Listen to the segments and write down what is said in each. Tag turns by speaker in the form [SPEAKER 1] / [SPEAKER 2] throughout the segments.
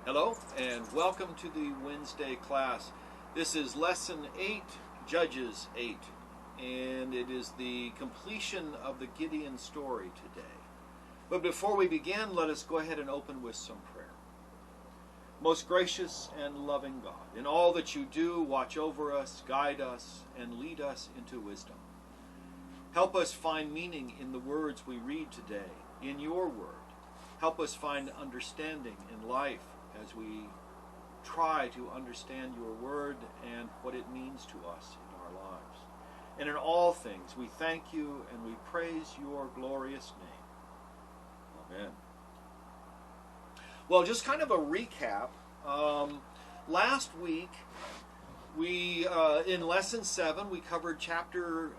[SPEAKER 1] Hello and welcome to the Wednesday class. This is lesson 8, Judges 8, and it is the completion of the Gideon story today. But before we begin, let us go ahead and open with some prayer. Most gracious and loving God, in all that you do, watch over us, guide us, and lead us into wisdom. Help us find meaning in the words we read today, in your word. Help us find understanding in life as we try to understand your word and what it means to us in our lives. And in all things, we thank you and we praise your glorious name. Amen. Well, just kind of a recap. Last week, we in lesson 7, we covered chapter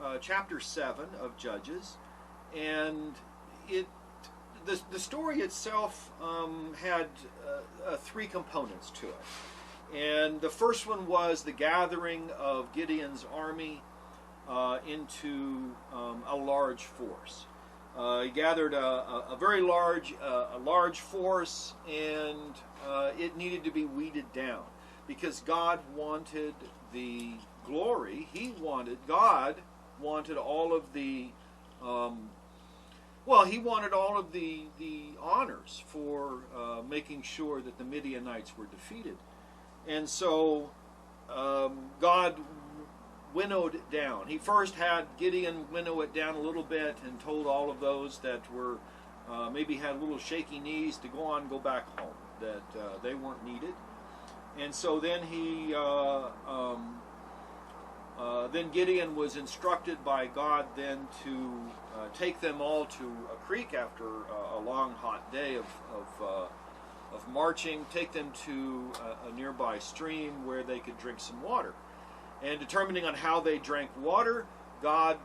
[SPEAKER 1] 7 of Judges, and the story itself had 3 components to it. And the first one was the gathering of Gideon's army into a large force. He gathered a very large force, and it needed to be weeded down because God wanted the glory. God wanted all of the he wanted all of the honors for making sure that the Midianites were defeated. And so God winnowed it down. He first had Gideon winnow it down a little bit and told all of those that were maybe had a little shaky knees to go back home, that they weren't needed. And so then then Gideon was instructed by God then to take them all to a creek after a long hot day of marching, take them to a nearby stream where they could drink some water. And determining on how they drank water, God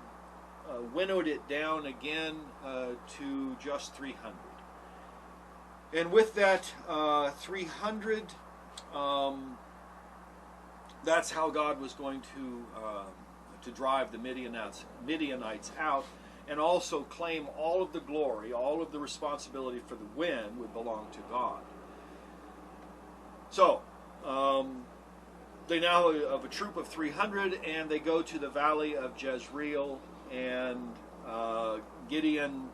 [SPEAKER 1] winnowed it down again to just 300. And with that 300, that's how God was going to drive the Midianites out, and also claim all of the glory, all of the responsibility for the win would belong to God. So, they now have a troop of 300, and they go to the valley of Jezreel, and Gideon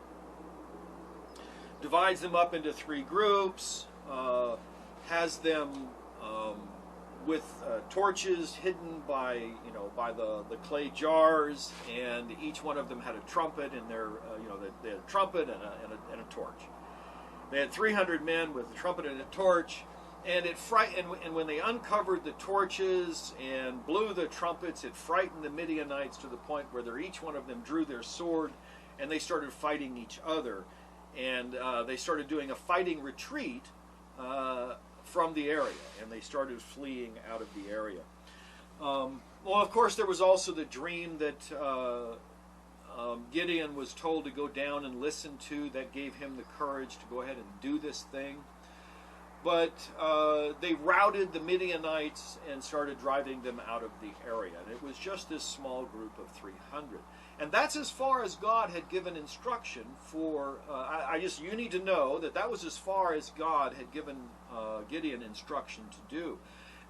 [SPEAKER 1] divides them up into 3 groups, has them with torches hidden by the clay jars, and each one of them had a trumpet in their they had a trumpet and a torch. They had 300 men with a trumpet and a torch, and and when they uncovered the torches and blew the trumpets, it frightened the Midianites to the point where each one of them drew their sword and they started fighting each other, and they started doing a fighting retreat from the area, and they started fleeing out of the area. Well, of course, there was also the dream that Gideon was told to go down and listen to, that gave him the courage to go ahead and do this thing. But they routed the Midianites and started driving them out of the area. And it was just this small group of 300. And that's as far as God had given instruction for, you need to know that was as far as God had given Gideon instruction to do.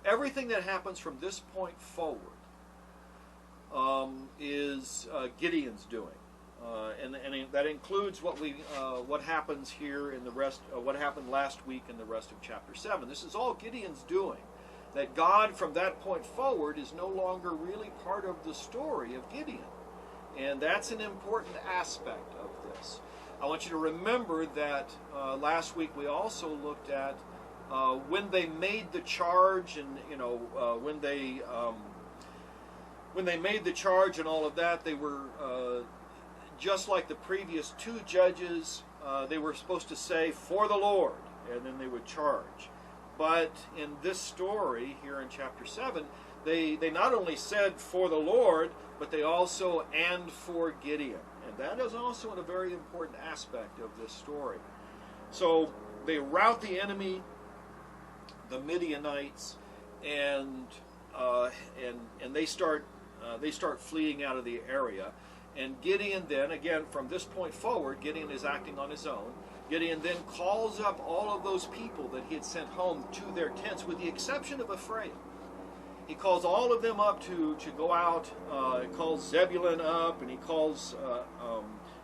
[SPEAKER 1] Everything that happens from this point forward is Gideon's doing. And that includes what happens here in the rest, what happened last week in the rest of chapter 7. This is all Gideon's doing. That God, from that point forward, is no longer really part of the story of Gideon. And that's an important aspect of this. I want you to remember that last week we also looked at when they made the charge, and when they made the charge and all of that, they were just like the previous 2 judges. They were supposed to say, "For the Lord," and then they would charge. But in this story here in chapter 7, they not only said "for the Lord," but they also "and for Gideon." And that is also a very important aspect of this story. So they rout the enemy, the Midianites, and they start fleeing out of the area. And Gideon then, again, from this point forward, Gideon is acting on his own. Gideon then calls up all of those people that he had sent home to their tents, with the exception of Ephraim. He calls all of them up to go out. He calls Zebulun up, and he calls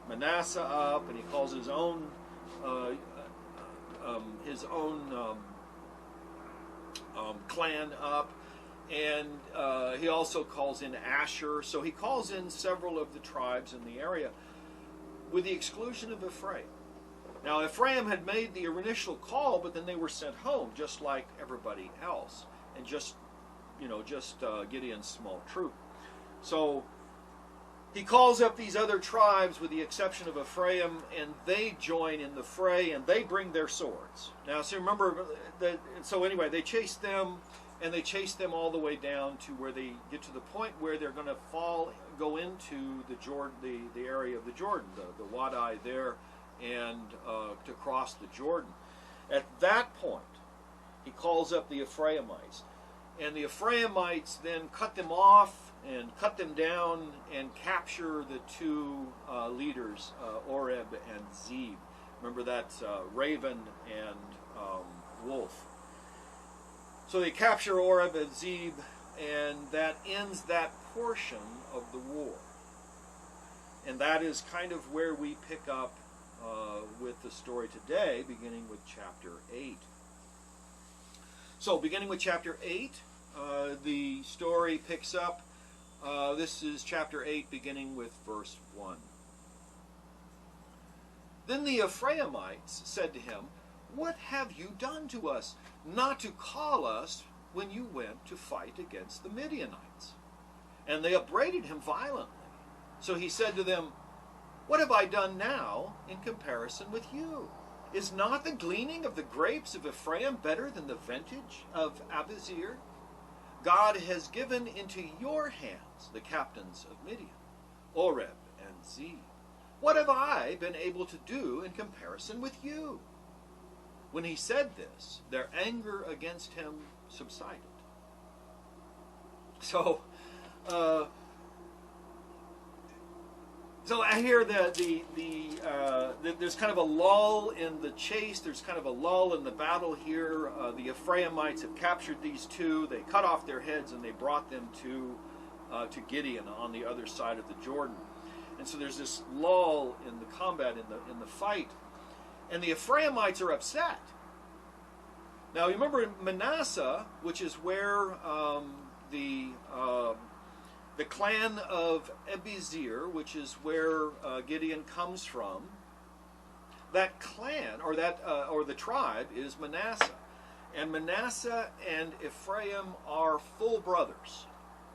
[SPEAKER 1] Manasseh up, and he calls his own clan up, and he also calls in Asher. So he calls in several of the tribes in the area, with the exclusion of Ephraim. Now, Ephraim had made the initial call, but then they were sent home, just like everybody else, and just Gideon's small troop. So he calls up these other tribes, with the exception of Ephraim, and they join in the fray, and they bring their swords. Now, so remember that. So anyway, they chase them, and they chase them all the way down to where they get to the point where they're going to go into the Jordan, the area of the Jordan, the Wadi there, and to cross the Jordan. At that point, he calls up the Ephraimites, and the Ephraimites then cut them off and cut them down and capture the two leaders, Oreb and Zeb. Remember, that's raven and wolf. So they capture Oreb and Zeb, and that ends that portion of the war. And that is kind of where we pick up with the story today, beginning with chapter 8. So, beginning with chapter 8, the story picks up. This is chapter 8, beginning with verse 1. Then the Ephraimites said to him, "What have you done to us, not to call us when you went to fight against the Midianites?" And they upbraided him violently. So he said to them, "What have I done now in comparison with you? Is not the gleaning of the grapes of Ephraim better than the vintage of Abiezer? God has given into your hands the captains of Midian, Oreb and Zeb. What have I been able to do in comparison with you?" When he said this, their anger against him subsided. So I hear that there's kind of a lull in the chase. There's kind of a lull in the battle here. The Ephraimites have captured these two. They cut off their heads and they brought them to Gideon on the other side of the Jordan. And so there's this lull in the combat, in the fight, and the Ephraimites are upset. Now, you remember Manasseh, which is where the clan of Abiezer, which is where Gideon comes from. That clan, or the tribe, is Manasseh, and Manasseh and Ephraim are full brothers.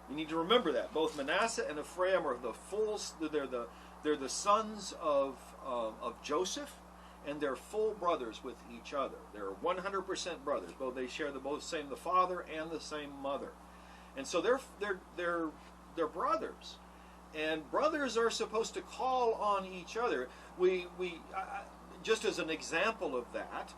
[SPEAKER 1] You need to remember that both Manasseh and Ephraim are they're the sons of Joseph, and they're full brothers with each other. They're 100% brothers. Both they share the same father and the same mother, and so they're brothers, and brothers are supposed to call on each other. We just as an example of that,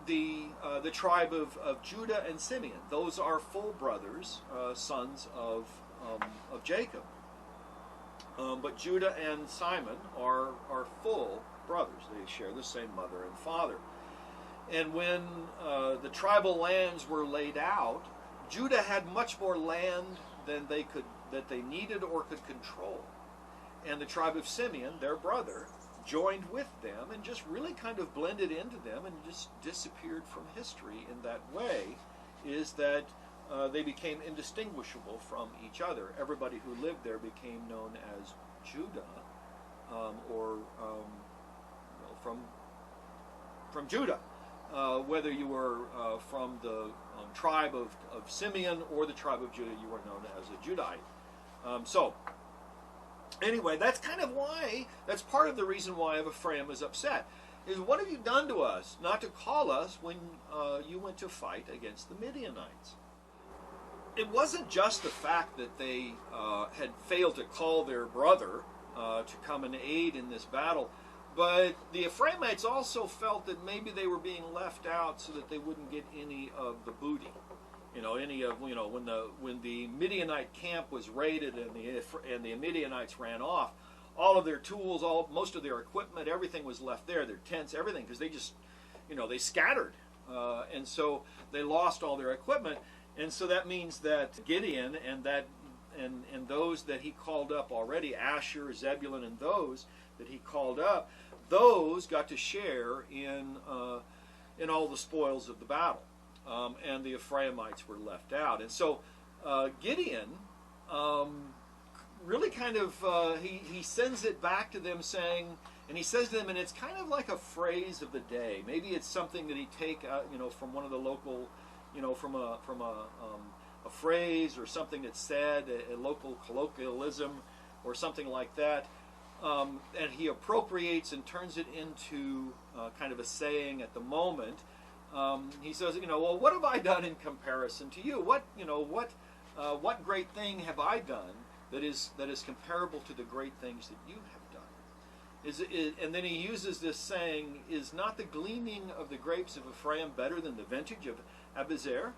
[SPEAKER 1] the tribe of Judah and Simeon, those are full brothers, sons of Jacob. But Judah and Simon are full brothers. They share the same mother and father. And when the tribal lands were laid out, Judah had much more land than that they needed or could control. And the tribe of Simeon, their brother, joined with them and just really kind of blended into them and just disappeared from history in that way, is that they became indistinguishable from each other. Everybody who lived there became known as Judah, from Judah. Whether you were from the tribe of Simeon or the tribe of Judah, you were known as a Judahite. So, anyway, that's kind of why, that's part of the reason why Ephraim is upset, is what have you done to us, not to call us when you went to fight against the Midianites? It wasn't just the fact that they had failed to call their brother to come and aid in this battle, but the Ephraimites also felt that maybe they were being left out so that they wouldn't get any of the booty. When the Midianite camp was raided and the Midianites ran off, all of their tools, most of their equipment, everything was left there. Their tents, everything, because they just, they scattered, and so they lost all their equipment. And so that means that Gideon and those that he called up already, Asher, Zebulun, and those that he called up, those got to share in all the spoils of the battle, and the Ephraimites were left out. And so Gideon really kind of he sends it back to them, saying, and he says to them, and it's kind of like a phrase of the day. Maybe it's something that he take from one of the local, from a phrase or something that's said, a local colloquialism or something like that. And he appropriates and turns it into kind of a saying at the moment. He says, well, what have I done in comparison to you? What great thing have I done that is comparable to the great things that you have done? And then he uses this saying, is not the gleaning of the grapes of Ephraim better than the vintage of Abiezer?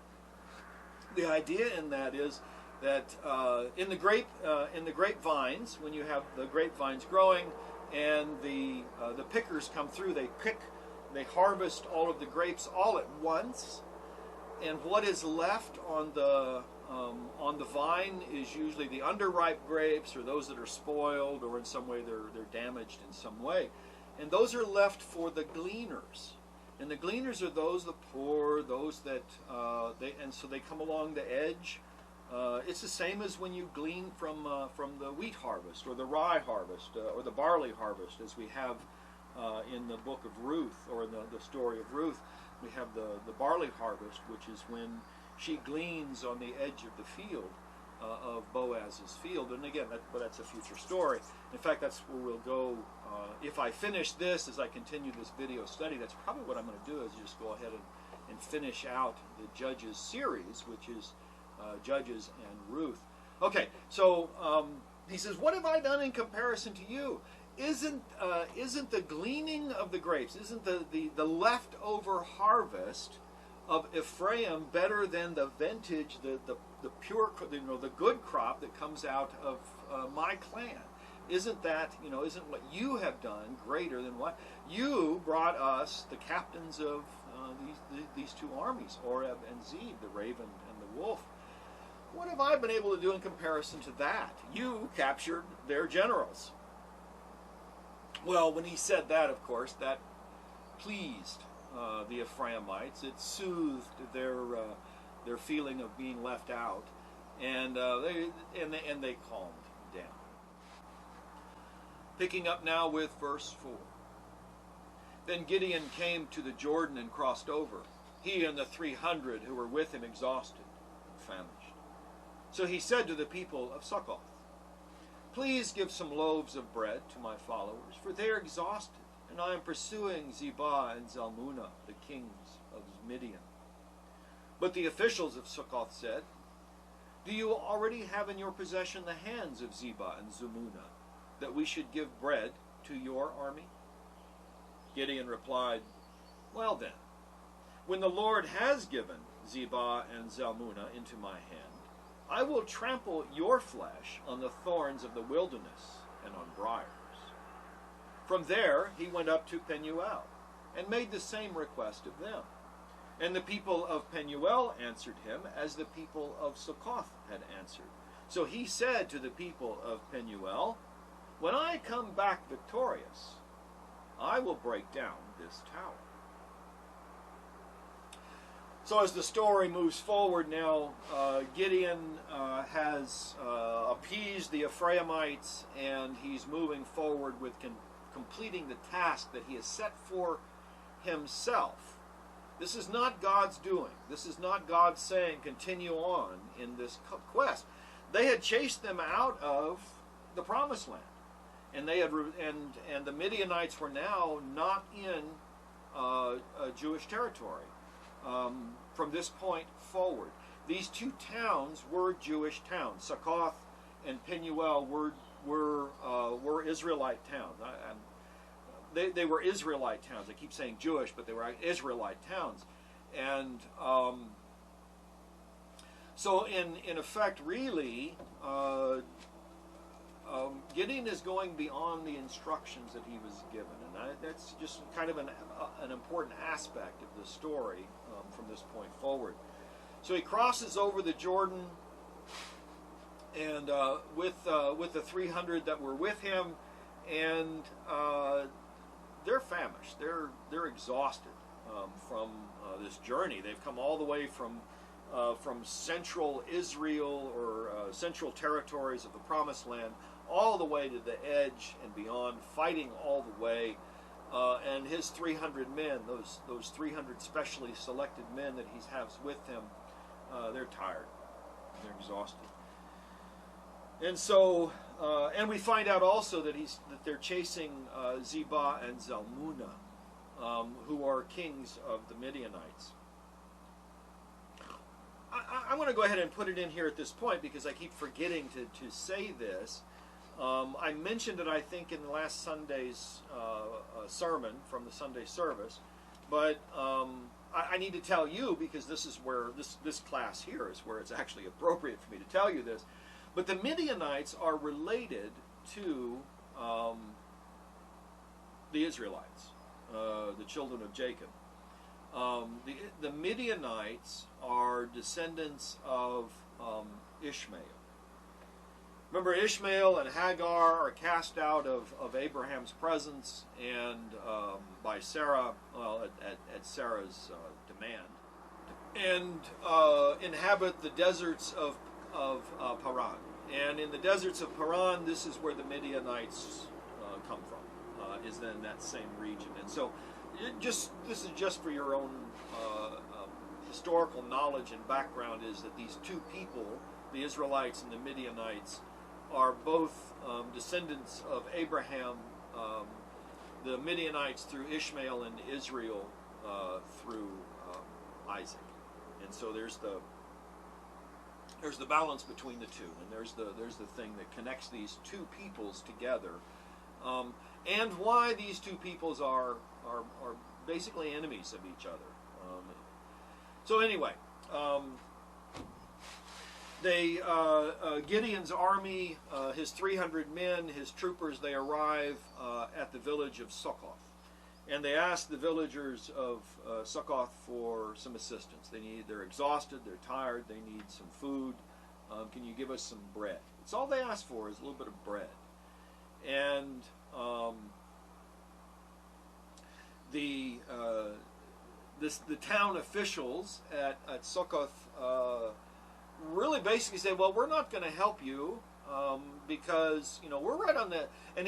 [SPEAKER 1] The idea in that is that in the grapevines, when you have the grapevines growing and the pickers come through, they harvest all of the grapes all at once, and what is left on the vine is usually the underripe grapes, or those that are spoiled, or in some way they're damaged in some way, and those are left for the gleaners. And the gleaners are those, the poor, those that and so they come along the edge. It's the same as when you glean from the wheat harvest, or the rye harvest, or the barley harvest, as we have in the book of Ruth, or in the story of Ruth. We have the barley harvest, which is when she gleans on the edge of the field of Boaz's field. And again, that's a future story. In fact, that's where we'll go. If I finish this, as I continue this video study, that's probably what I'm going to do, is just go ahead and finish out the Judges series, which is Judges and Ruth. Okay, so he says, what have I done in comparison to you? Isn't the gleaning of the grapes, isn't the leftover harvest of Ephraim better than the vintage, the pure, the good crop that comes out of my clan? Isn't that, isn't what you have done greater than what you brought us, the captains of these two armies, Oreb and Zeb, the raven and the wolf? What have I been able to do in comparison to that? You captured their generals. Well, when he said that, of course, that pleased the Ephraimites. It soothed their feeling of being left out, and they calmed down. Picking up now with verse 4. Then Gideon came to the Jordan and crossed over, he and the 300 who were with him, exhausted and famished. So he said to the people of Succoth, please give some loaves of bread to my followers, for they are exhausted, and I am pursuing Zebah and Zalmunna, the kings of Midian. But the officials of Succoth said, do you already have in your possession the hands of Zebah and Zalmunna, that we should give bread to your army? Gideon replied, well then, when the Lord has given Zebah and Zalmunna into my hand, I will trample your flesh on the thorns of the wilderness and on briars. From there he went up to Penuel, and made the same request of them. And the people of Penuel answered him as the people of Succoth had answered. So he said to the people of Penuel, when I come back victorious, I will break down this tower. So as the story moves forward now, Gideon has appeased the Ephraimites, and he's moving forward with completing the task that he has set for himself. This is not God's doing. This is not God saying, continue on in this quest. They had chased them out of the promised land, and they had and the Midianites were now not in Jewish territory. From this point forward, these two towns were Jewish towns. Succoth and Penuel were Israelite towns. They were Israelite towns. I keep saying Jewish, but they were Israelite towns. And so in effect, really, Gideon is going beyond the instructions that he was given, and that's just kind of an important aspect of the story from this point forward. So he crosses over the Jordan, and with the 300 that were with him, and they're famished. They're exhausted from this journey. They've come all the way from central Israel or central territories of the Promised Land, all the way to the edge and beyond, fighting all the way. And his 300 men, those 300 specially selected men that he has with him, they're tired, they're exhausted. And so, and we find out also that they're chasing Zebah and Zalmunna, who are kings of the Midianites. I'm going to go ahead and put it in here at this point because I keep forgetting to say this. I mentioned it, I think, in last Sunday's sermon from the Sunday service, but I need to tell you, because this is where this class here is where it's actually appropriate for me to tell you this. But the Midianites are related to the Israelites, the children of Jacob. The Midianites are descendants of Ishmael. Remember, Ishmael and Hagar are cast out of Abraham's presence and by Sarah, well, at Sarah's demand, and inhabit the deserts of Paran. And in the deserts of Paran, this is where the Midianites come from, is in that same region. And so this is just for your own historical knowledge and background, is that these two people, the Israelites and the Midianites, are both descendants of Abraham, the Midianites through Ishmael, and Israel through Isaac. And so there's the balance between the two, and there's the thing that connects these two peoples together, and why these two peoples are basically enemies of each other. So anyway, Gideon's army, his 300 men, his troopers, they arrive at the village of Succoth. And they ask the villagers of Succoth for some assistance. They're exhausted, they're tired, they need some food. Can you give us some bread? It's all they ask for, is a little bit of bread. And the town officials at Succoth really basically say, well, we're not going to help you because, we're right on the, and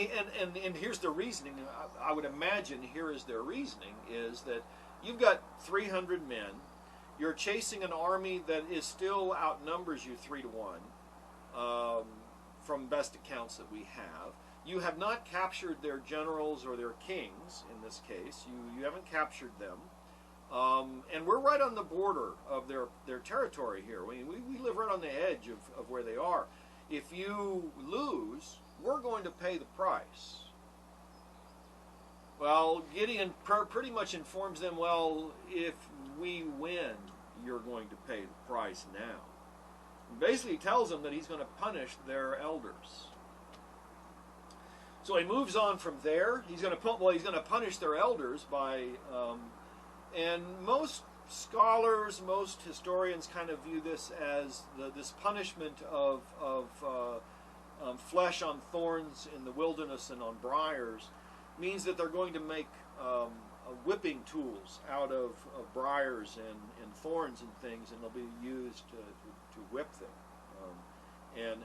[SPEAKER 1] here's the reasoning. I would imagine here is their reasoning, is that you've got 300 men, you're chasing an army that is still outnumbers you 3-1 from best accounts that we have. You have not captured their generals or their kings in this case. You haven't captured them. And we're right on the border of their territory here. We live right on the edge of where they are. If you lose, we're going to pay the price. Well, Gideon pretty much informs them, well, if we win, you're going to pay the price now. And basically tells them that he's going to punish their elders. So he moves on from there. He's going to punish their elders by... and most scholars, most historians kind of view this as this punishment of flesh on thorns in the wilderness and on briars means that they're going to make whipping tools out of briars and thorns and things, and they'll be used to whip them.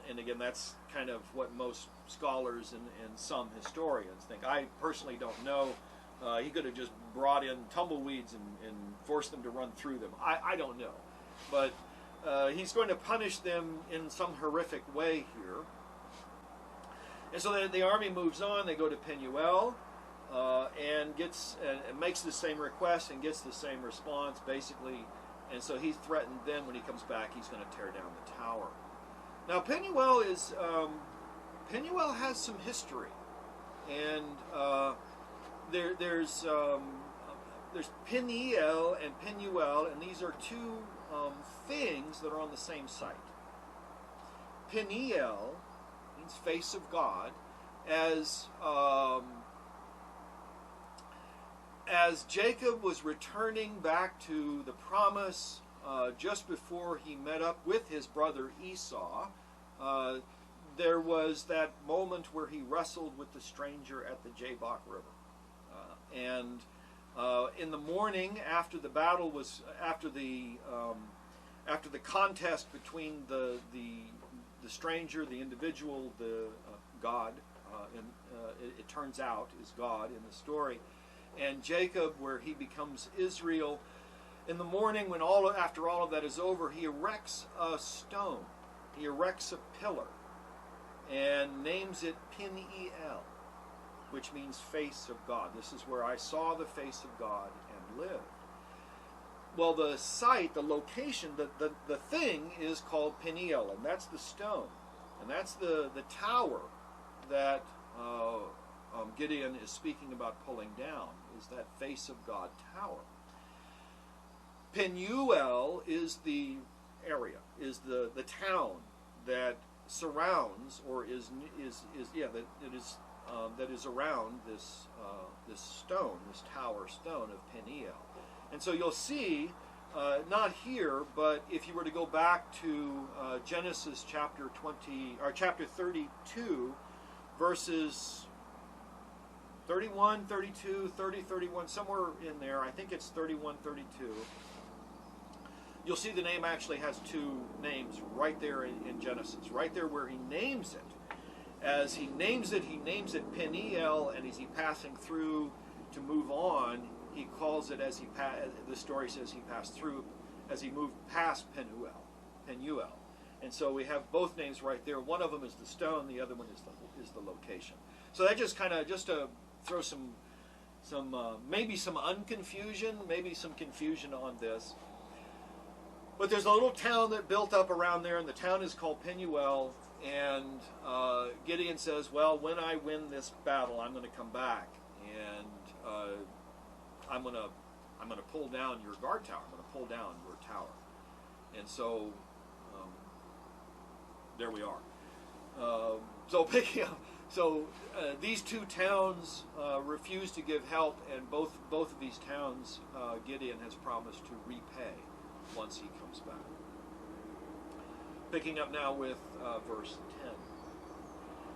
[SPEAKER 1] And again, that's kind of what most scholars and some historians think. I personally don't know. He could have just brought in tumbleweeds and forced them to run through them. I don't know. But he's going to punish them in some horrific way here. And so the army moves on. They go to Penuel and makes the same request and gets the same response, basically. And so he threatened them when he comes back, he's going to tear down the tower. Now, Penuel has some history. And... There's Peniel and Penuel, and these are two things that are on the same site. Peniel means means face of God, as Jacob was returning back to the promise just before he met up with his brother Esau, there was that moment where he wrestled with the stranger at the Jabbok River. And in the morning, after the battle was, after the contest between the stranger, the individual, the God, it turns out is God in the story, and Jacob, where he becomes Israel. In the morning, when after all of that is over, he erects a stone. He erects a pillar and names it Peniel, which means face of God. This is where I saw the face of God and lived. Well, the site, the location, the thing is called Peniel, and that's the stone. And that's the tower that Gideon is speaking about pulling down, is that face of God tower. Penuel is the area, is the town that surrounds, or that is around this stone, this tower stone of Peniel. And so you'll see, not here, but if you were to go back to Genesis chapter 32, verses 31, 32, 30, 31, somewhere in there. I think it's 31, 32. You'll see the name actually has two names right there in Genesis, right there where he names it. As he names it Peniel, and as he passing through to move on, he calls it, as the story says, he passed through, as he moved past Penuel. And so we have both names right there. One of them is the stone, the other one is the location. So that just to throw maybe some unconfusion, maybe some confusion on this. But there's a little town that built up around there, and the town is called Penuel. And Gideon says, well, when I win this battle, I'm going to come back, and I'm going to pull down your guard tower. I'm going to pull down your tower. And so there we are. These two towns refuse to give help, and both of these towns Gideon has promised to repay once he comes back. Picking up now with verse 10.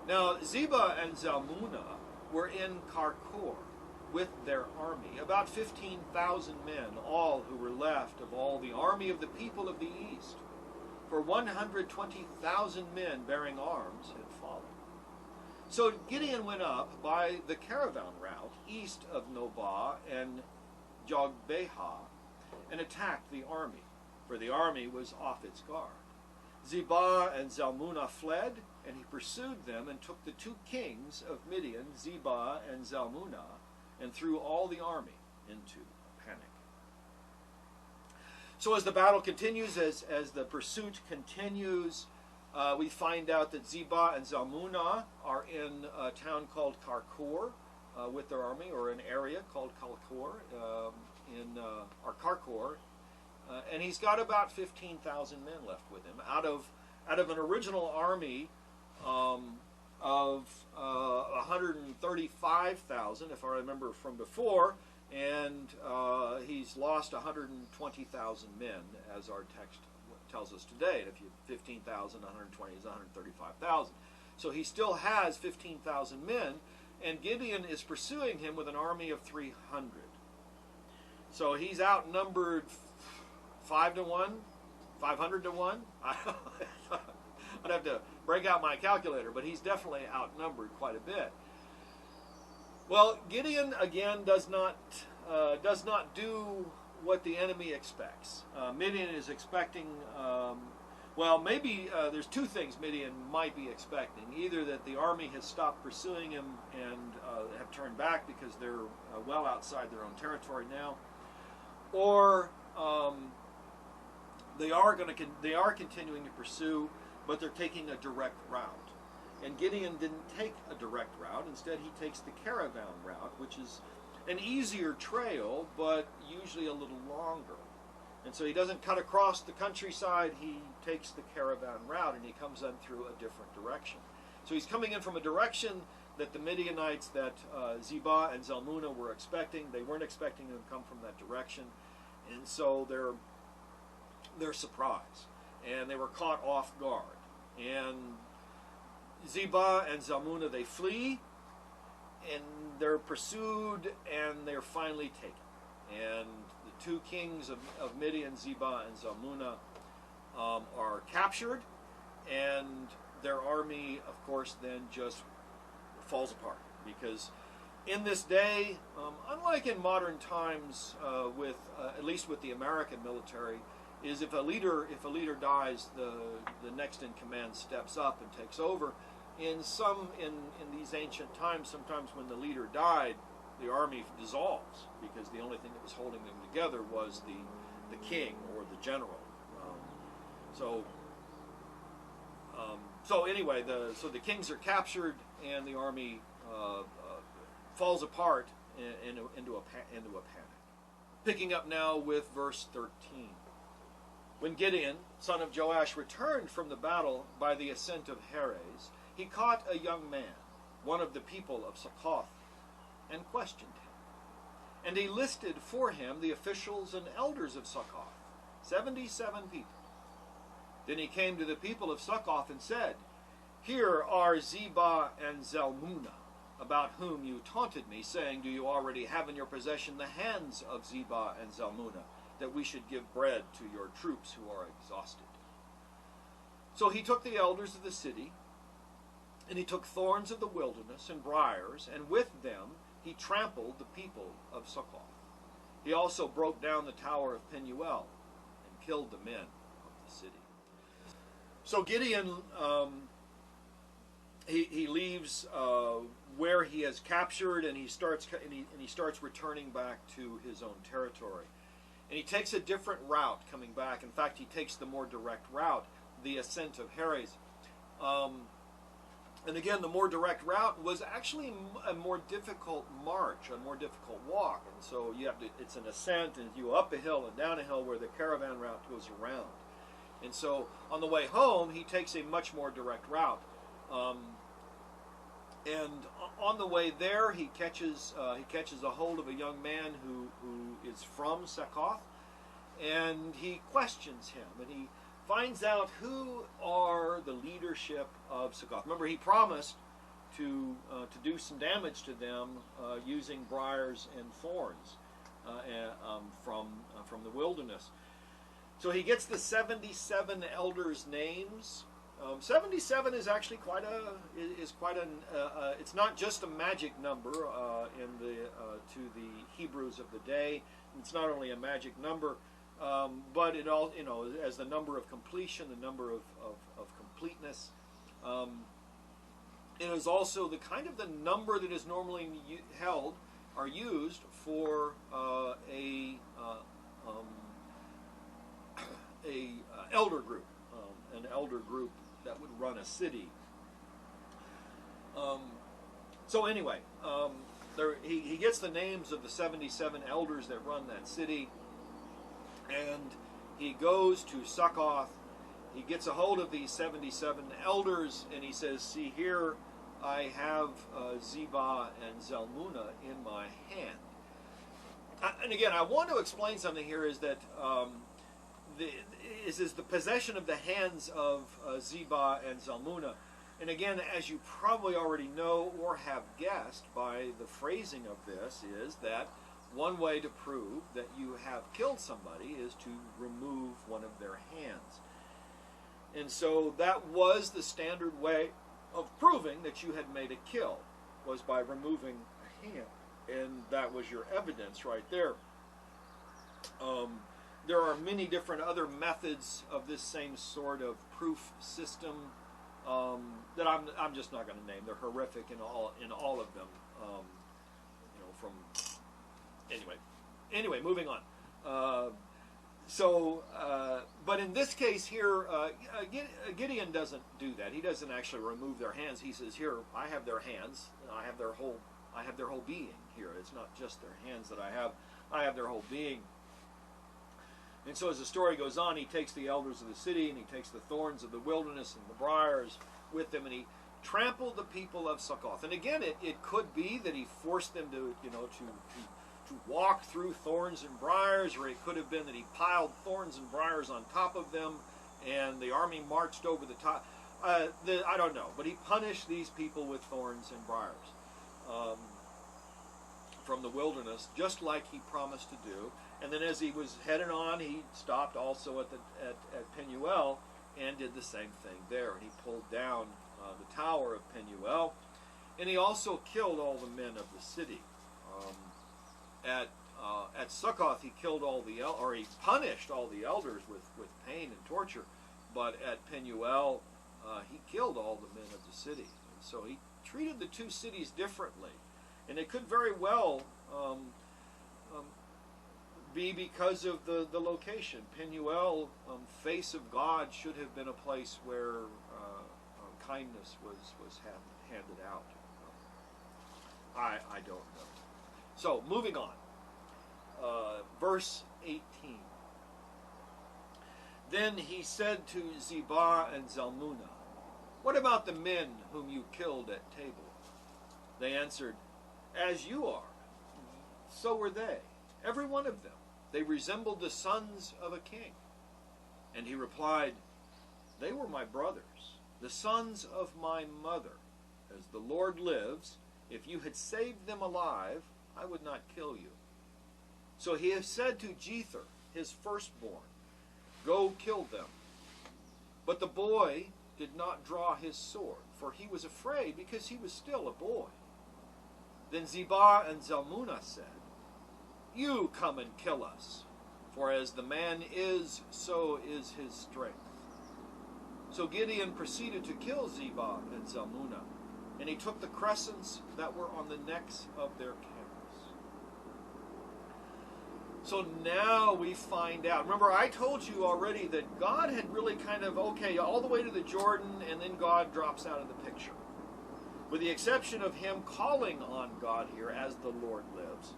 [SPEAKER 1] Now Zebah and Zalmunna were in Karkor with their army, about 15,000 men, all who were left of all the army of the people of the east. For 120,000 men bearing arms had fallen. So Gideon went up by the caravan route east of Nobah and Jogbeha and attacked the army, for the army was off its guard. Zebah and Zalmunna fled, and he pursued them and took the two kings of Midian, Zebah and Zalmunna, and threw all the army into a panic. So as the battle continues, as the pursuit continues, we find out that Zebah and Zalmunna are in a town called Karkor with their army, or an area called Karkor, and he's got about 15,000 men left with him out of an original army of 135,000, if I remember from before, and he's lost 120,000 men, as our text tells us today. And if you 15,000, 120 is 135,000. So he still has 15,000 men, and Gideon is pursuing him with an army of 300. So he's outnumbered 5 to 1, 500 to 1. I'd have to break out my calculator, but he's definitely outnumbered quite a bit. Well, Gideon again does not do what the enemy expects. Midian is expecting. There's two things Midian might be expecting: either that the army has stopped pursuing him and have turned back because they're well outside their own territory now, or they are continuing to pursue, but they're taking a direct route. And Gideon didn't take a direct route. Instead, he takes the caravan route, which is an easier trail, but usually a little longer. And so he doesn't cut across the countryside. He takes the caravan route, and he comes in through a different direction. So he's coming in from a direction that the Midianites, that Zebah and Zalmunna were expecting. They weren't expecting him to come from that direction. And so they're surprised. And they were caught off guard. And Zebah and Zalmunna, they flee, and they're pursued, and they're finally taken. And the two kings of Midian, Zebah and Zalmunna, are captured, and their army, of course, then just falls apart. Because in this day, unlike in modern times, with at least with the American military, is if a leader dies, the next in command steps up and takes over. In these ancient times, sometimes when the leader died, the army dissolves, because the only thing that was holding them together was the king or the general. So anyway, so the kings are captured, and the army falls apart into a panic. Picking up now with verse 13. When Gideon, son of Joash, returned from the battle by the ascent of Heres, he caught a young man, one of the people of Succoth, and questioned him. And he listed for him the officials and elders of Succoth, 77 people. Then he came to the people of Succoth and said, Here are Zebah and Zalmunna, about whom you taunted me, saying, Do you already have in your possession the hands of Zebah and Zalmunna, that we should give bread to your troops who are exhausted? So he took the elders of the city, and he took thorns of the wilderness and briars, and with them he trampled the people of Succoth. He also broke down the tower of Penuel and killed the men of the city. So Gideon, he leaves where he has captured, and he starts returning back to his own territory. And he takes a different route coming back. In fact, he takes the more direct route, the ascent of Heres. And again, the more direct route was actually a more difficult march, a more difficult walk. And so it's an ascent, and you go up a hill and down a hill where the caravan route goes around. And so on the way home, he takes a much more direct route. And on the way there, he catches a hold of a young man who is from Succoth, and he questions him, and he finds out who are the leadership of Succoth. Remember, he promised to do some damage to them using briars and thorns from the wilderness. So he gets the 77 elders' names. 77 is actually it's not just a magic number to the Hebrews of the day. It's not only a magic number, but it all, as the number of completion, the number of completeness. It is also the kind of the number that is normally used for a elder group, an elder group that would run a city. So anyway, he gets the names of the 77 elders that run that city, and he goes to Succoth. He gets a hold of these 77 elders, and he says, See here, I have Zebah and Zalmunna in my hand. And again, I want to explain something here, is that the possession of the hands of Zebah and Zalmunna. And again, as you probably already know or have guessed by the phrasing of this, is that one way to prove that you have killed somebody is to remove one of their hands. And so that was the standard way of proving that you had made a kill, was by removing a hand. And that was your evidence right there. There are many different other methods of this same sort of proof system that I'm just not going to name. They're horrific in all of them. Anyway, moving on. But in this case here, Gideon doesn't do that. He doesn't actually remove their hands. He says, "Here, I have their hands. I have their whole being here. It's not just their hands that I have. I have their whole being." And so as the story goes on, he takes the elders of the city, and he takes the thorns of the wilderness and the briars with him, and trample the people of Succoth. And again, it could be that he forced them to, to walk through thorns and briars, or it could have been that he piled thorns and briars on top of them, and the army marched over the top. I don't know, but he punished these people with thorns and briars from the wilderness, just like he promised to do. And then as he was heading on, he stopped also at Penuel and did the same thing there. And he pulled down the tower of Penuel, and he also killed all the men of the city. At Succoth, he killed all the he punished all the elders with pain and torture, but at Penuel, he killed all the men of the city. And so he treated the two cities differently, and it could very well be because of the location. Penuel, face of God, should have been a place where kindness was handed out. I don't know. So, moving on. Verse 18. Then he said to Zebah and Zalmunna, "What about the men whom you killed at Tabor?" They answered, "As you are, so were they, every one of them. They resembled the sons of a king." And he replied, "They were my brothers, the sons of my mother. As the Lord lives, if you had saved them alive, I would not kill you." So he has said to Jether, his firstborn, "Go kill them." But the boy did not draw his sword, for he was afraid, because he was still a boy. Then Zebah and Zalmunna said, "You come and kill us, for as the man is, so is his strength." So Gideon proceeded to kill Zebah and Zalmunna, and he took the crescents that were on the necks of their camels. So now we find out. Remember, I told you already that God had really kind of, all the way to the Jordan, and then God drops out of the picture. With the exception of him calling on God here, "as the Lord lives."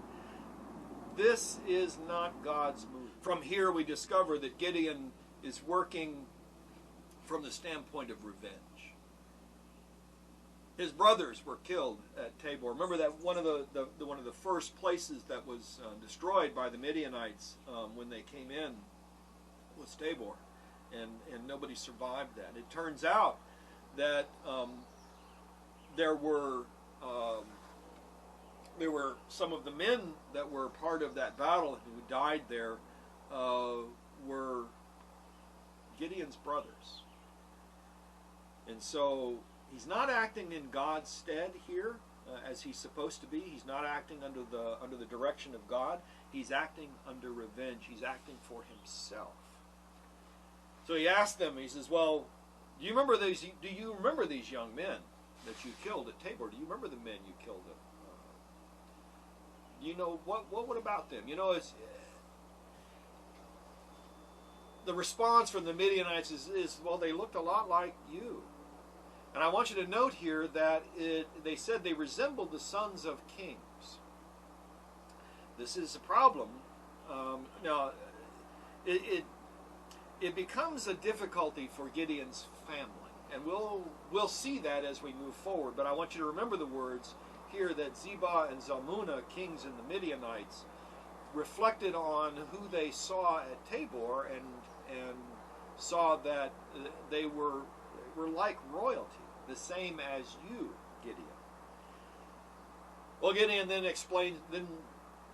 [SPEAKER 1] This is not God's move. From here we discover that Gideon is working from the standpoint of revenge. His brothers were killed at Tabor. Remember that one of the first places that was destroyed by the Midianites when they came in was Tabor, and nobody survived that. It turns out that there were some of the men that were part of that battle who died there were Gideon's brothers. And so he's not acting in God's stead here as he's supposed to be. He's not acting under the direction of God. He's acting under revenge. He's acting for himself. So he asked them, he says, "Well, do you remember these young men that you killed at Tabor? Do you remember the men you killed at what about them?" It's the response from the Midianites is, "Well, they looked a lot like you." And I want you to note here that they said they resembled the sons of kings. This is a problem. Now, it becomes a difficulty for Gideon's family, and we'll see that as we move forward. But I want you to remember the words here that Zebah and Zalmunna, kings in the Midianites, reflected on who they saw at Tabor and saw that they were like royalty, the same as you, Gideon. Well, Gideon then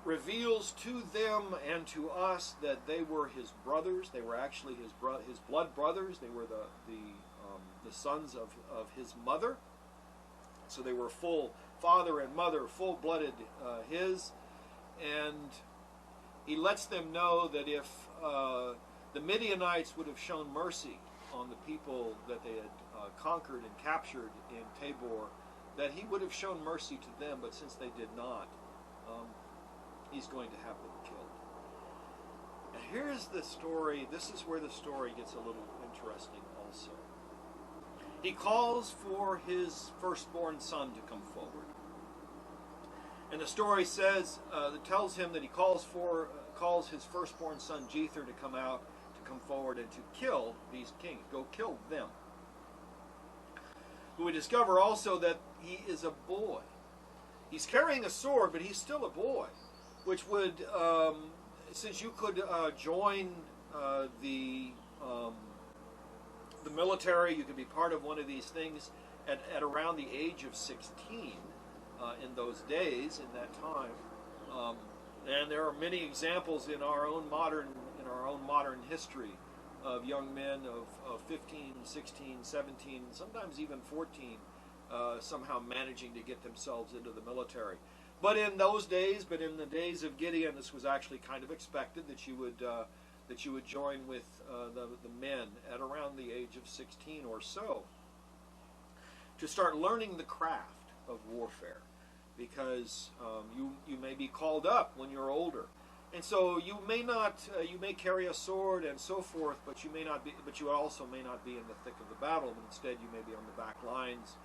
[SPEAKER 1] reveals to them and to us that they were his brothers. They were actually his blood brothers. They were the sons of his mother. So they were full father and mother, full-blooded his. And he lets them know that if the Midianites would have shown mercy on the people that they had conquered and captured in Tabor, that he would have shown mercy to them, but since they did not, he's going to have them killed. And here's the story. This is where the story gets a little interesting also. He calls for his firstborn son to come forward. And the story says, tells him that he calls his firstborn son Jether to come forward and to kill these kings. Go kill them. But we discover also that he is a boy. He's carrying a sword, but he's still a boy, which would, since you could join the military, you could be part of one of these things at around the age of 16 in those days, in that time. And there are many examples in our own modern history of young men of 15, 16, 17, sometimes even 14, somehow managing to get themselves into the military. But in those days, in the days of Gideon, this was actually kind of expected that you would join with the men at around the age of 16 or so to start learning the craft of warfare, because you may be called up when you're older. And so you may carry a sword and so forth, but you also may not be in the thick of the battle, but instead you may be on the back lines,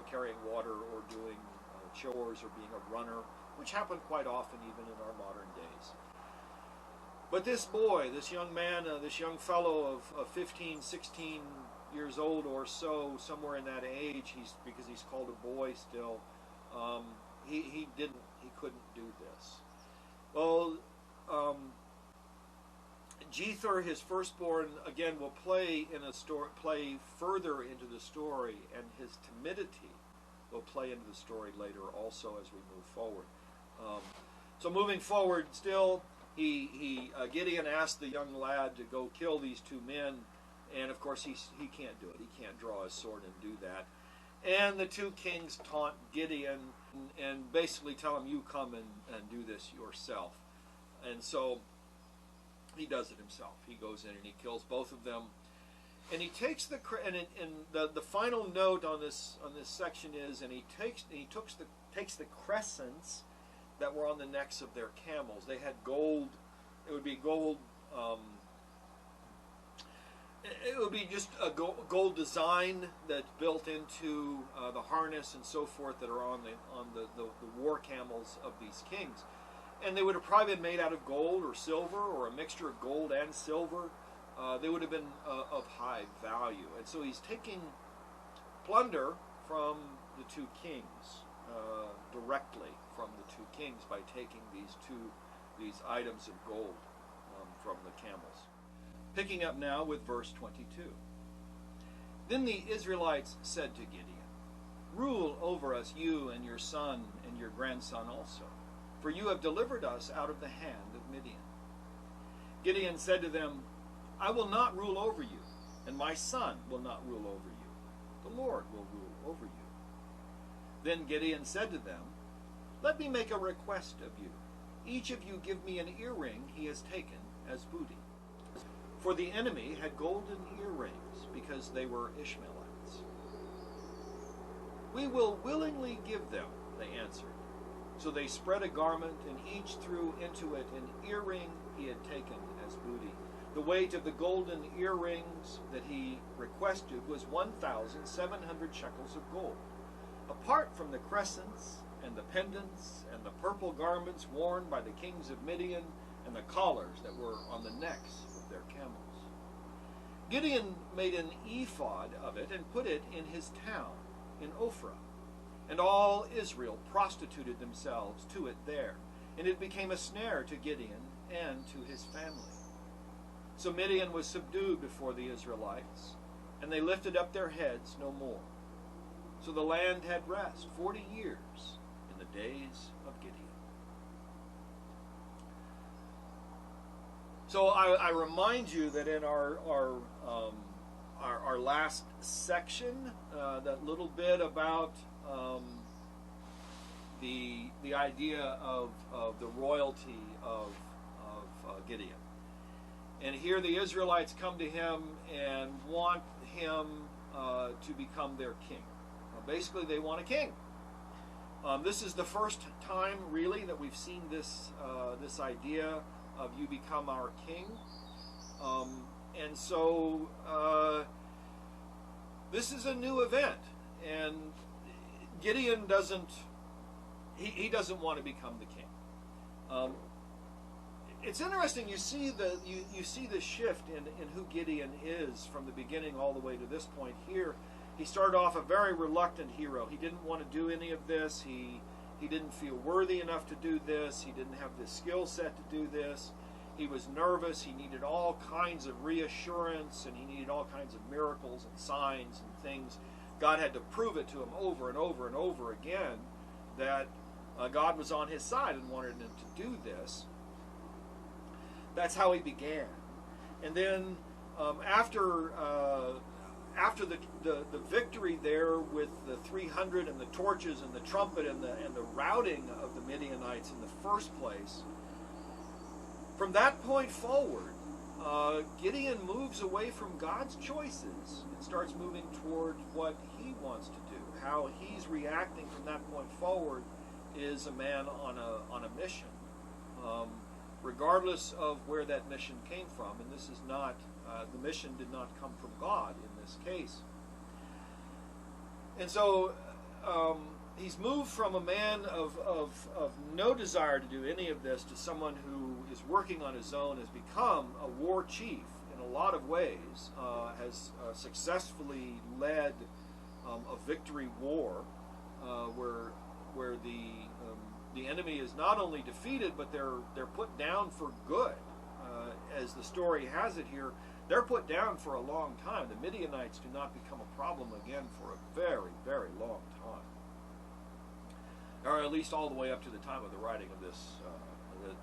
[SPEAKER 1] carrying water or doing chores or being a runner, which happened quite often even in our modern days. But this boy, this young man, this young fellow of 15, 16 years old or so, somewhere in that age, because he's called a boy still, he couldn't do this. Well, Jether, his firstborn, again will play further into the story, and his timidity will play into the story later also as we move forward. So moving forward, still, Gideon asked the young lad to go kill these two men, and of course he can't do it. He can't draw his sword and do that. And the two kings taunt Gideon and basically tell him, you come and do this yourself. And so he does it himself. He goes in and he kills both of them. And he takes the final note on this section is, and he takes the crescents that were on the necks of their camels. They had gold. It would be gold. It would be just a gold design that's built into the harness and so forth that are on the war camels of these kings. And they would have probably been made out of gold or silver, or a mixture of gold and silver. They would have been of high value. And so he's taking plunder from the two kings, directly from the two kings, by taking these items of gold from the camels. Picking up now with verse 22. Then the Israelites said to Gideon, rule over us, you and your son and your grandson also, for you have delivered us out of the hand of Midian. Gideon said to them, I will not rule over you, and my son will not rule over you. The Lord will rule over you. Then Gideon said to them, let me make a request of you. Each of you give me an earring he has taken as booty. For the enemy had golden earrings, because they were Ishmaelites. We will willingly give them, they answered. So they spread a garment, and each threw into it an earring he had taken as booty. The weight of the golden earrings that he requested was 1,700 shekels of gold, apart from the crescents and the pendants and the purple garments worn by the kings of Midian and the collars that were on the necks of their camels. Gideon made an ephod of it and put it in his town, in Ophrah. And all Israel prostituted themselves to it there, and it became a snare to Gideon and to his family. So Midian was subdued before the Israelites, and they lifted up their heads no more. So the land had rest 40 years in the days of Gideon. So I remind you that in our last section, that little bit about the idea of the royalty of Gideon. And here the Israelites come to him and want him to become their king. Basically, they want a king. This is the first time, really, that we've seen this idea of you become our king. And so this is a new event. And Gideon doesn't want to become the king. It's interesting. You see the shift in who Gideon is from the beginning all the way to this point here. he started off a very reluctant hero. He didn't want to do any of this. He didn't feel worthy enough to do this. He didn't have the skill set to do this. He was nervous. He needed all kinds of reassurance, and he needed all kinds of miracles and signs and things. God had to prove it to him over and over and over again that God was on his side and wanted him to do this. That's how he began. And then after the victory there with the 300 and the torches and the trumpet and the routing of the Midianites in the first place, from that point forward, Gideon moves away from God's choices and starts moving toward what he wants to do. How he's reacting from that point forward is a man on a mission, regardless of where that mission came from. And this is not, the mission did not come from God in this case. And so he's moved from a man of no desire to do any of this to someone who is working on his own, has become a war chief in a lot of ways, has successfully led a victory war where the enemy is not only defeated, but they're put down for good. As the story has it here, they're put down for a long time. The Midianites do not become a problem again for a very, very long time, or at least all the way up to the time of the writing of this,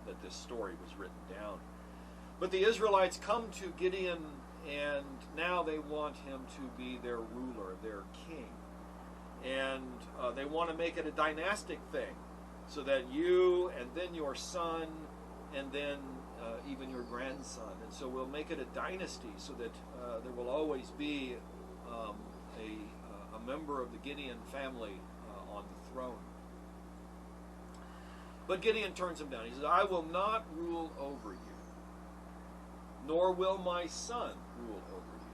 [SPEAKER 1] that this story was written down. But the Israelites come to Gideon, and now they want him to be their ruler, their king. And they want to make it a dynastic thing, so that you and then your son and then even your grandson. And so we'll make it a dynasty so that there will always be a member of the Gideon family on the throne. But Gideon turns him down. He says, I will not rule over you, nor will my son rule over you.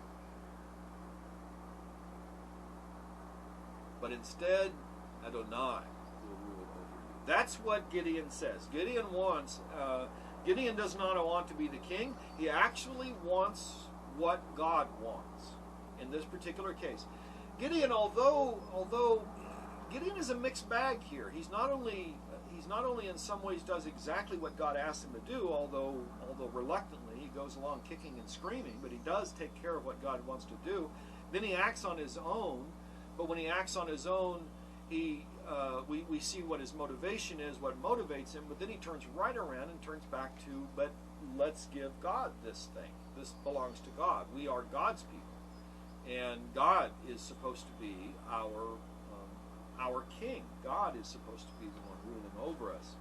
[SPEAKER 1] But instead, Adonai will rule over you. That's what Gideon says. Gideon does not want to be the king. He actually wants what God wants in this particular case. Gideon, although Gideon is a mixed bag here. He's not only in some ways does exactly what God asked him to do, although reluctantly he goes along kicking and screaming, but he does take care of what God wants to do. Then he acts on his own, but when he acts on his own, we see what his motivation is, what motivates him, but then he turns right around and turns back to, but let's give God this thing. This belongs to God. We are God's people, and God is supposed to be our king. God is supposed to be the one ruling over us.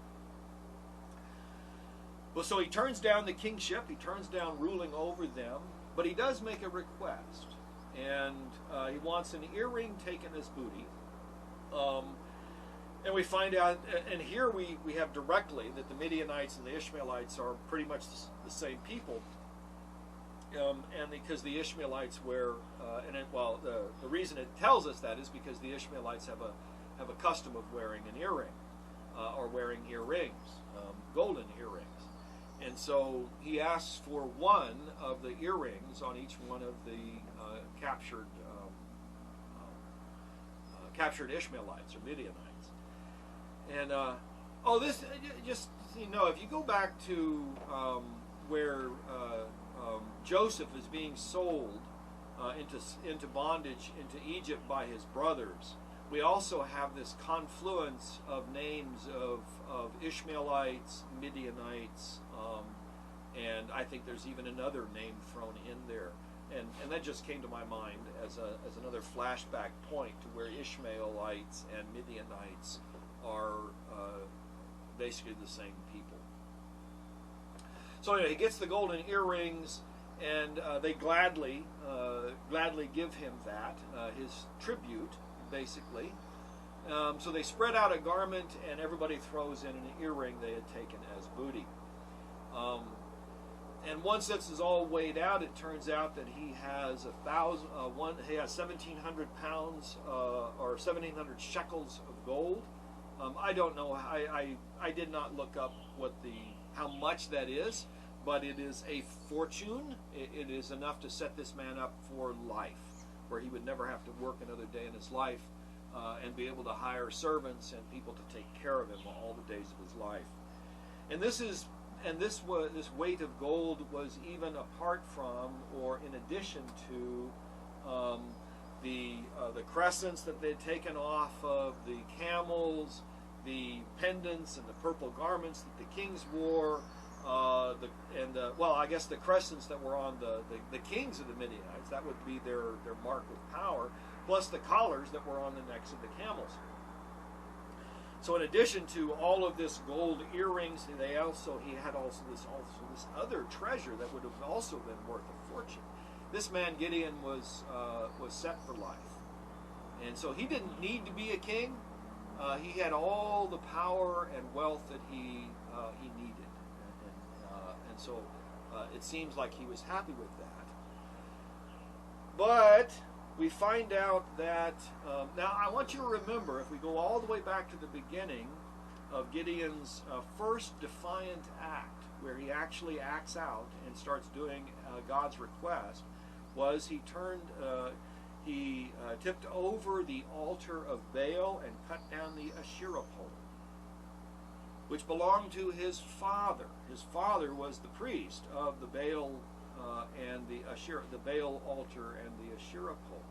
[SPEAKER 1] Well, so he turns down the kingship, he turns down ruling over them, but he does make a request. And he wants an earring taken as booty. And we find out, and here we have directly that the Midianites and the Ishmaelites are pretty much the same people. And because the Ishmaelites wear, the reason it tells us that is because the Ishmaelites have a custom of wearing an earring, or wearing earrings, golden earrings. And so he asks for one of the earrings on each one of the captured Ishmaelites or Midianites. And this just if you go back to where Joseph is being sold into bondage into Egypt by his brothers, we also have this confluence of names of Ishmaelites, Midianites, and I think there's even another name thrown in there. And that just came to my mind as another flashback point to where Ishmaelites and Midianites are basically the same people. So anyway, he gets the golden earrings, and they gladly give him that, his tribute, basically. So they spread out a garment, and everybody throws in an earring they had taken as booty. And once this is all weighed out, it turns out that he has 1,700 pounds or 1,700 shekels of gold. I don't know. I did not look up how much that is, but it is a fortune. It is enough to set this man up for life. where he would never have to work another day in his life, and be able to hire servants and people to take care of him all the days of his life. And this weight of gold was even apart from, or in addition to, the crescents that they had taken off of the camels, the pendants and the purple garments that the kings wore, I guess the crescents that were on the kings of the Midianites. That would be their mark of power, plus the collars that were on the necks of the camels. So in addition to all of this gold earrings, he had also this other treasure that would have also been worth a fortune. This man Gideon was set for life, and so he didn't need to be a king. He had all the power and wealth that he needed, and so it seems like he was happy with that. But we find out that, now I want you to remember, if we go all the way back to the beginning of Gideon's first defiant act, where he actually acts out and starts doing God's request, was he tipped over the altar of Baal and cut down the Asherah pole, which belonged to his father. His father was the priest of the Baal and the Baal altar and the Asherah pole.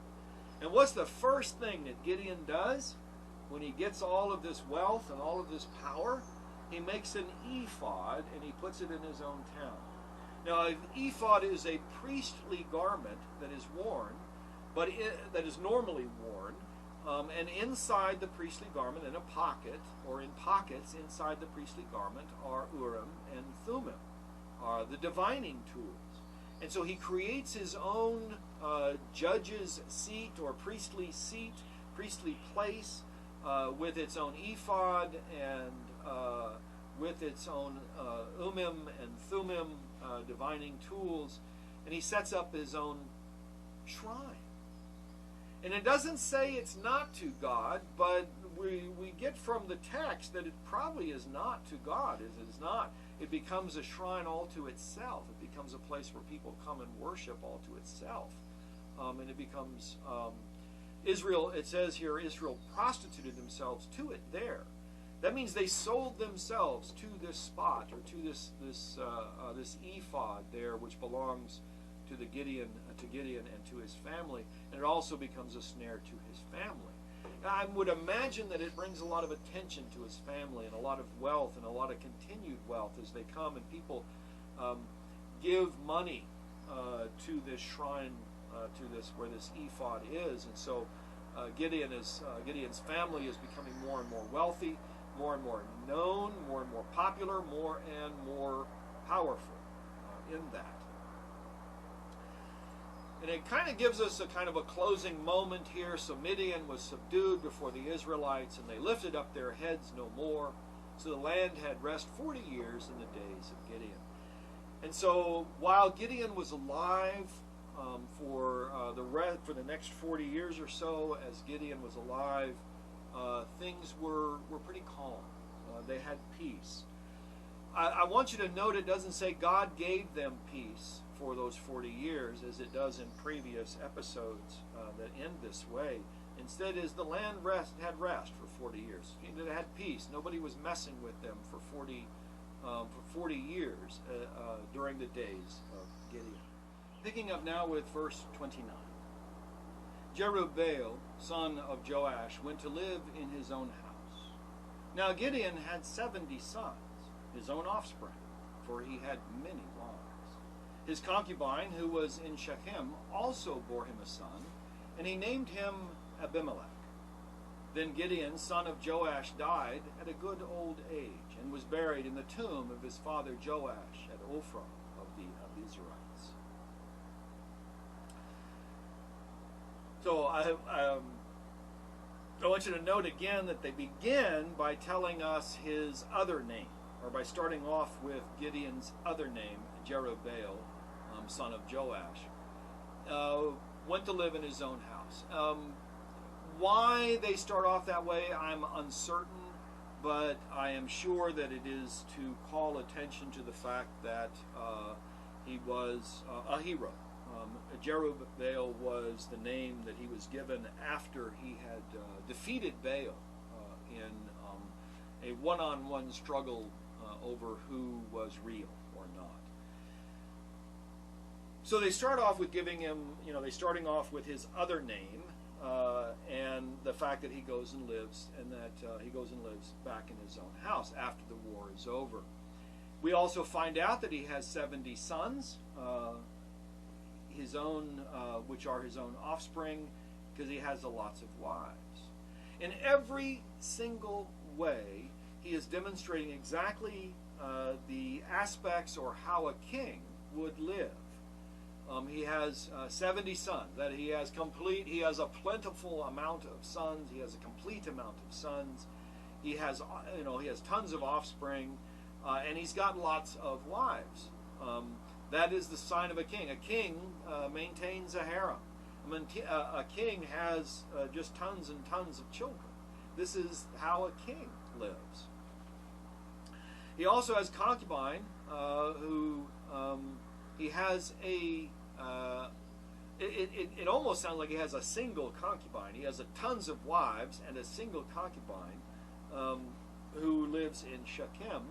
[SPEAKER 1] And what's the first thing that Gideon does when he gets all of this wealth and all of this power? He makes an ephod and he puts it in his own town. Now, an ephod is a priestly garment that is worn, that is normally worn, and inside the priestly garment, in a pocket, or in pockets inside the priestly garment, are Urim and Thummim, are the divining tools. And so he creates his own judge's seat or priestly place, with its own ephod and with its own Urim and Thummim divining tools, and he sets up his own shrine. And it doesn't say it's not to God, but we get from the text that it probably is not to God. It is not. It becomes a shrine all to itself. It becomes a place where people come and worship all to itself. And it becomes Israel. It says here, Israel prostituted themselves to it there. That means they sold themselves to this spot, or to this ephod there, which belongs to Gideon and to his family, and it also becomes a snare to his family. Now, I would imagine that it brings a lot of attention to his family, and a lot of wealth, and a lot of continued wealth as they come and people give money to this shrine, to this where this ephod is, and so Gideon's family is becoming more and more wealthy, more and more known, more and more popular, more and more powerful in that. And it kind of gives us a kind of a closing moment here. So Midian was subdued before the Israelites, and they lifted up their heads no more. So the land had rest 40 years in the days of Gideon. And so while Gideon was alive for the next 40 years or so, as Gideon was alive, things were pretty calm. They had peace. I want you to note it doesn't say God gave them peace for those 40 years, as it does in previous episodes that end this way. Instead, is the land had rest for 40 years. It had peace. Nobody was messing with them for 40 years during the days of Gideon. Picking up now with verse 29. Jerubbaal, son of Joash, went to live in his own house. Now Gideon had 70 sons, his own offspring, for he had many wives. His concubine, who was in Shechem, also bore him a son, and he named him Abimelech. Then Gideon, son of Joash, died at a good old age, and was buried in the tomb of his father Joash at Ophrah of the Abiezrites. So I want you to note again that they begin by telling us his other name, or by starting off with Gideon's other name, Jerubbaal, son of Joash, went to live in his own house. Why they start off that way, I'm uncertain, but I am sure that it is to call attention to the fact that he was a hero. Jerubbaal was the name that he was given after he had defeated Baal in a one-on-one struggle over who was real or not. So they start off with giving him, starting off with his other name, and the fact that he goes and lives, and that he goes and lives back in his own house after the war is over. We also find out that he has 70 sons, his own, which are his own offspring, because he has lots of wives. In every single way, he is demonstrating exactly the aspects or how a king would live. He has 70 sons. That he has a plentiful amount of sons. He has a complete amount of sons. He has, he has tons of offspring, and he's got lots of wives. That is the sign of a king. A king maintains a harem. A king has just tons and tons of children. This is how a king lives. He also has concubine, who he has a. It almost sounds like he has a single concubine. He has tons of wives and a single concubine who lives in Shechem,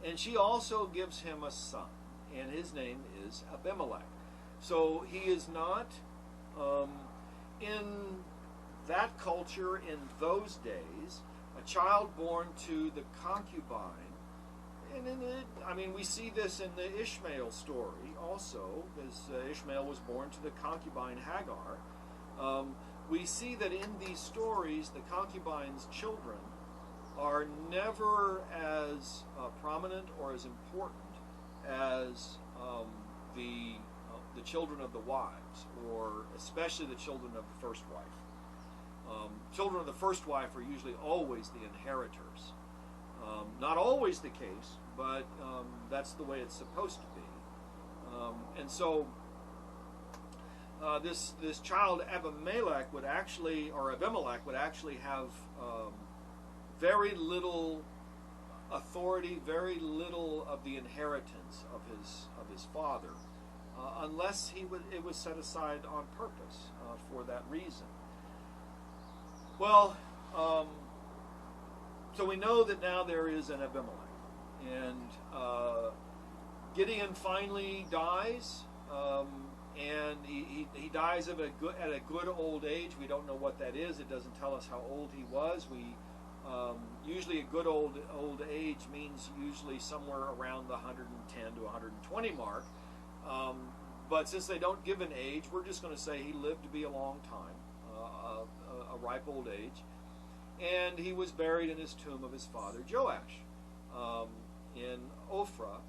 [SPEAKER 1] and she also gives him a son, and his name is Abimelech. So he is not in that culture in those days a child born to the concubine. And we see this in the Ishmael story also, as Ishmael was born to the concubine Hagar. We see that in these stories, the concubine's children are never as prominent or as important as the children of the wives, or especially the children of the first wife. Children of the first wife are usually always the inheritors. Not always the case, but that's the way it's supposed to be. And so this child Abimelech would actually have very little authority, very little of the inheritance of his father, unless it was set aside on purpose for that reason. Well. So we know that now there is an Abimelech, and Gideon finally dies, and he dies at a good old age. We don't know what that is. It doesn't tell us how old he was. Usually a good old age means usually somewhere around the 110 to 120 mark. But since they don't give an age, we're just going to say he lived to be a long time, a ripe old age. And he was buried in his tomb of his father Joash in Ophrah,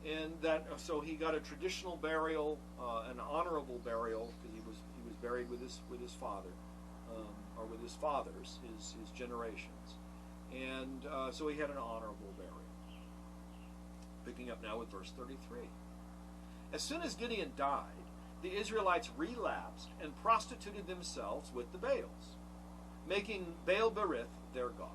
[SPEAKER 1] and so he got a traditional burial, an honorable burial, because he was buried with his father, or with his fathers, his generations, and so he had an honorable burial. Picking up now with verse 33. As soon as Gideon died, the Israelites relapsed and prostituted themselves with the Baals, making Baal-berith their god.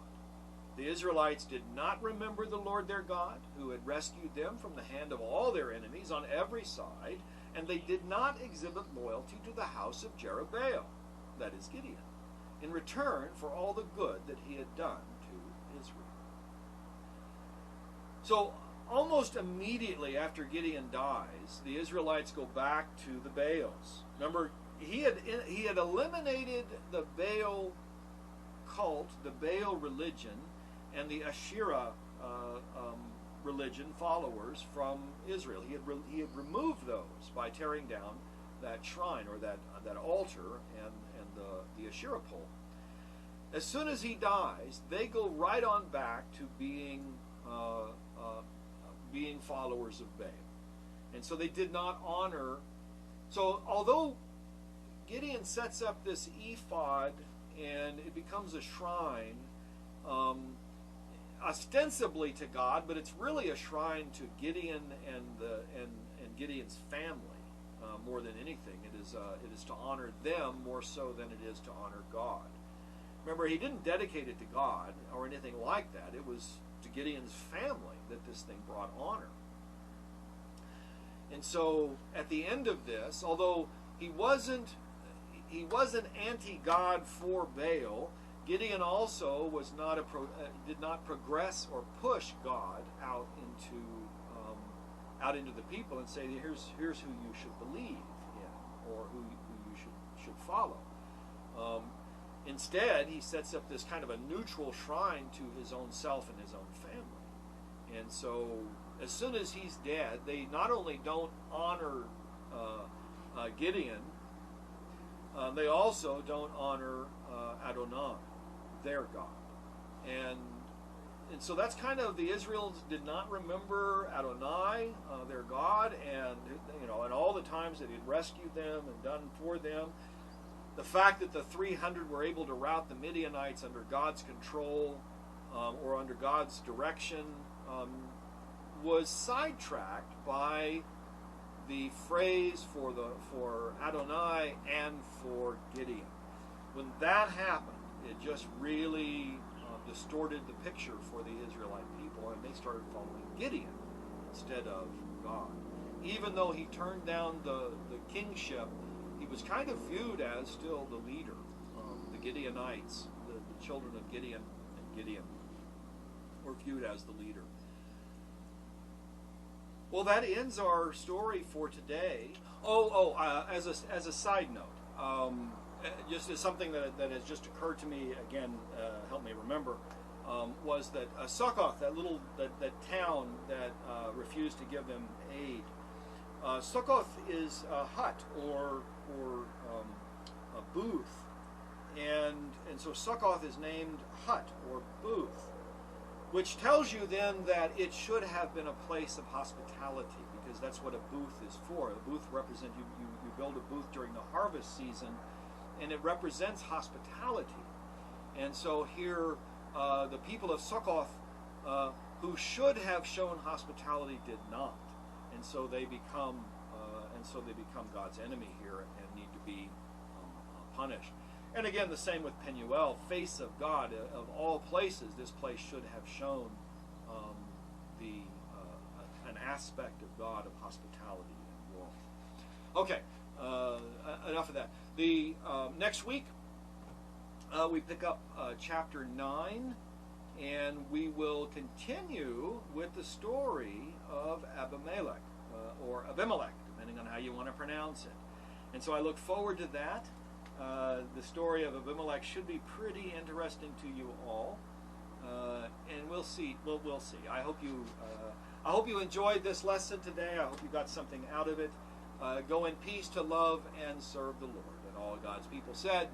[SPEAKER 1] The Israelites did not remember the Lord their God, who had rescued them from the hand of all their enemies on every side, and they did not exhibit loyalty to the house of Jerubbaal, that is Gideon, in return for all the good that he had done to Israel. So almost immediately after Gideon dies, the Israelites go back to the Baals. Remember, he had eliminated the Baal cult, the Baal religion, and the Asherah religion followers from Israel. He had removed those by tearing down that shrine, or that altar, and the Asherah pole. As soon as he dies, they go right on back to being followers of Baal, and so they did not honor. So although Gideon sets up this ephod, and it becomes a shrine, ostensibly to God, but it's really a shrine to Gideon and Gideon's family more than anything. It is to honor them more so than it is to honor God. Remember, he didn't dedicate it to God or anything like that. It was to Gideon's family that this thing brought honor. And so at the end of this, although he wasn't anti-God for Baal, Gideon also was not did not progress or push God out into the people and say, here's who you should believe in, or who you should follow. Instead, he sets up this kind of a neutral shrine to his own self and his own family. And so as soon as he's dead, they not only don't honor Gideon, they also don't honor Adonai, their God. And so that's kind of, the Israelites did not remember Adonai, their God, and and all the times that he'd rescued them and done for them. The fact that the 300 were able to rout the Midianites under God's control or under God's direction was sidetracked by the phrase for Adonai and for Gideon. When that happened, it just really distorted the picture for the Israelite people, and they started following Gideon instead of God. Even though he turned down the kingship, he was kind of viewed as still the leader. The Gideonites, the children of Gideon and Gideon, were viewed as the leader. Well, that ends our story for today. As a side note, just as something that has just occurred to me again, help me remember, was that Succoth, that town that refused to give them aid. Succoth is a hut or a booth, and so Succoth is named hut or booth, which tells you then that it should have been a place of hospitality, because that's what a booth is for. A booth represents, you build a booth during the harvest season, and it represents hospitality. And so here, the people of Succoth, who should have shown hospitality, did not, and so they become God's enemy here and need to be punished. And again, the same with Penuel, face of God. Of all places, this place should have shown an aspect of God of hospitality and warmth. Okay, enough of that. The next week, we pick up chapter 9, and we will continue with the story of Abimelech, or Abimelech, depending on how you want to pronounce it. And so I look forward to that. The story of Abimelech should be pretty interesting to you all, and we'll see. We'll see. I hope you enjoyed this lesson today. I hope you got something out of it. Go in peace to love and serve the Lord. And all God's people said,